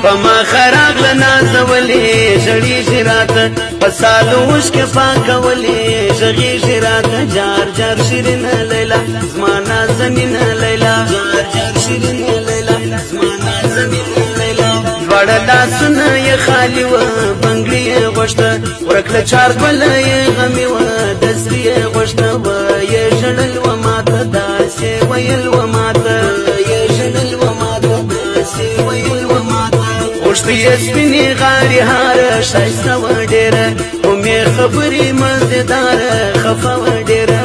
پما خراغ لنازولی ژړی ژرات پسالو وشک پاکولی ژغی ژرات جار جار شیرین لیلا زما نازنین لیلا جار جار شیرین لیلا زما نازنین لیلا دواړه لاسونه یې خالي و بنګړي یې غوښته ورکړه چار ګله یې غمي و دسري یې غوښته ویې ژړل و ماته داسې ویل و ماته یې ژړل و ماته داسې ویل و ماته غوښته یې سپینې غاړې هاره ښایسته وه ډېره ومې خبرې مزداره خفه وه ډېره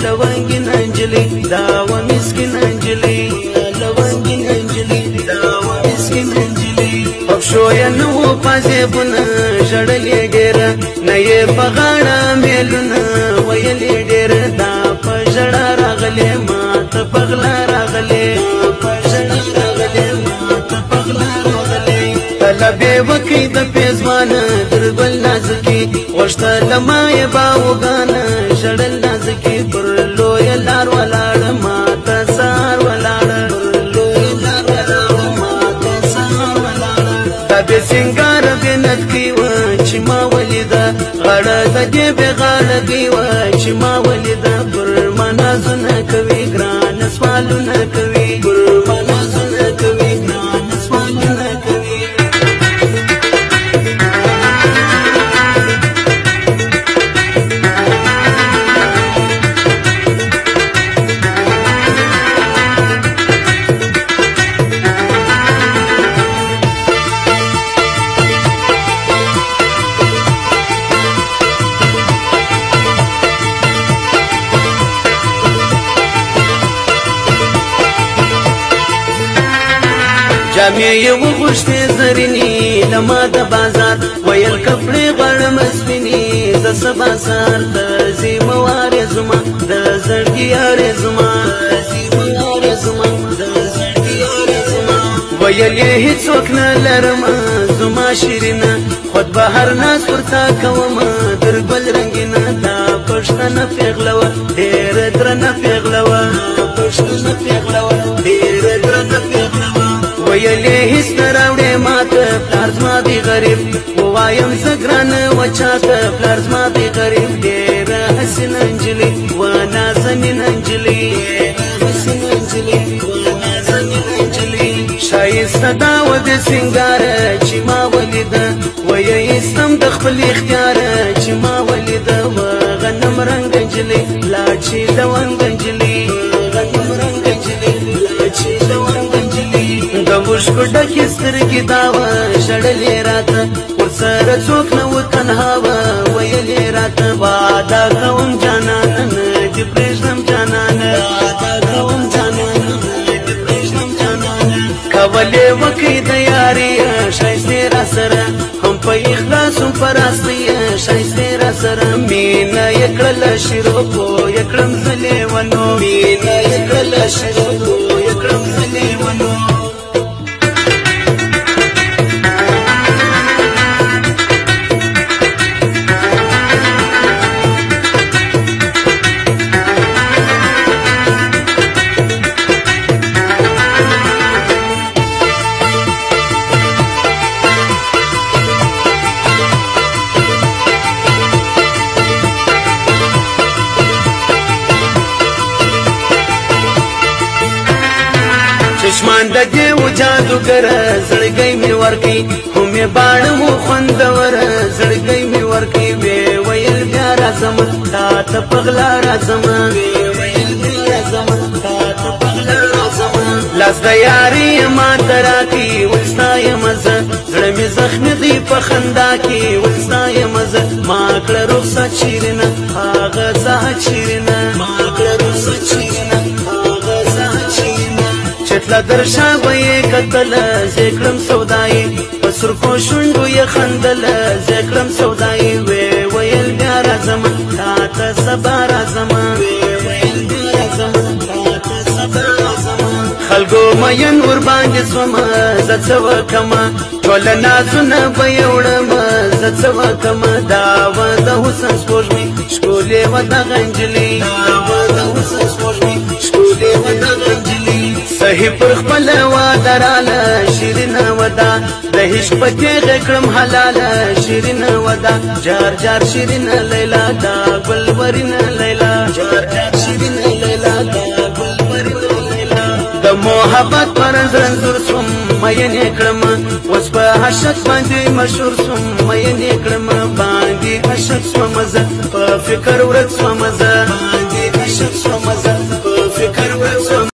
لونګینه نجلۍ دا وه مسکینه نجلۍ لونګینه نجلۍ دا وه مسکینه نجلۍ پښو یې نه وو پازیبونه ژړل یې ډېره نه یې په غاړه میلونه ویل یې ډېره دا په ژړا راغلې ماته په غلا راغلې په ژړا راغلې ماته په غلا راغلې طلبې وکړې د پېزوانه تر ګل نازکي غوښته له ما یې باوګانه ژړل نازکي پر لویه لار ولاړه ماته سهار ولاړه پر لویه لار ولاړه ماته سهار ولاړه دا بې سینګاره بې نتکي وه چې ما ولیده غاړه د دې بې غاړګۍ وه چې ما ولیده پر ما نازونه کوي ګرانه سوالونه کوي پر ما نازونه کوي ګرانه سوالونه کوي جامې یې وغوښتې زرینې له ما د بازار ویل کپړې غواړم سپینې زه سبا سهار ته ځې موارې زما د زړګي یارې زما ویل یې هېڅوک نه لرمه زما شیرینه خود بهر ناز ورته کومه در ګل رنګینه دا پښتنه پېغله وه ډېره درنه پېغله وه پښتنه پېغله وه ډېره درنه پېغله وه ویل یې هېڅ نه راوړې ماته پلار زما دی غریب ووایم زه ګرانه و چاته پلار زما دی غریب ډېره حسینه نجلۍ و نازنینه نجلۍ حسینه نجلۍ و نازنینه نجلۍ ښایسته دا وه د سینګاره چې ما ولیده ویې ایستم د خپل اختیاره چې ما ولیده و غنم رنګه نجلۍ لا چې لونګه نجلۍ غنم رنګه نجلۍ لا چې لونګه نجلۍ د اوښکو ډکې سترګې دا وه ژړل یې راته ورسره څوک نه و تنها وه ویل یې راته واده کوم جانانه نه دې پرېږدم جانانه واده کوم جانانه نه دې پرېږدم جانانه کولې وکړې د یارې ښایستې را سره هم په اخلاص هم په راستۍ ښایستې را سره مینه یې کړله شیروپو یې کړم زه لیونو مینه یې کړله شیروپو یې کړم زه لیونو چشمان د دې و جادوګره زړګی مې ورکوي خو مې باڼه و خوندوره زړګی مې ورکوي ویې ویل بیا راځم تا ته په غلا راځم ویې ویل بیا راځم تا ته په غلا راځم لاس د یارې یې ماته راکړي ول ستا یمه زه زړه مې زخمي دی په خندا کې ول ستا یمه زه ما کړه رخصت شیرینه هغه ساعت شیرینه ما کړه رخصت شیرینه هغه ساعت شیرینه چتلا درشا به یې کتله زه کړم سودایي په سرخو شونډو یې خندله زه کړم سودایي ویې ویل بیا راځم تا ته سبا راځم ویې ویل بیا راځم تا ته سبا راځم خلکو مین ورباندې سومه زه څه وکړمه ټوله نازونه به یې وړمه زه څه وکړمه دا وه د حسن سپوږمۍ ښکلې وه دغه نجلۍ دا وه د حسن سپوږمۍ ښکلې وه دغه نجلۍ رهي پر خپل وادراله شیرین ودا د هیڅ پکې غکړم حلاله شیرین ودا جار جار شیرین لیلا دا ګلورین لیلا جار جار شیرین لیلا دا ګلورین لیلا د محبت پر زنجیر سوم مې کړم اوس په عاشق باندې مشهور سوم مې کړم باندې عاشق سوم زه په فکر ورځ سوم زه باندې عاشق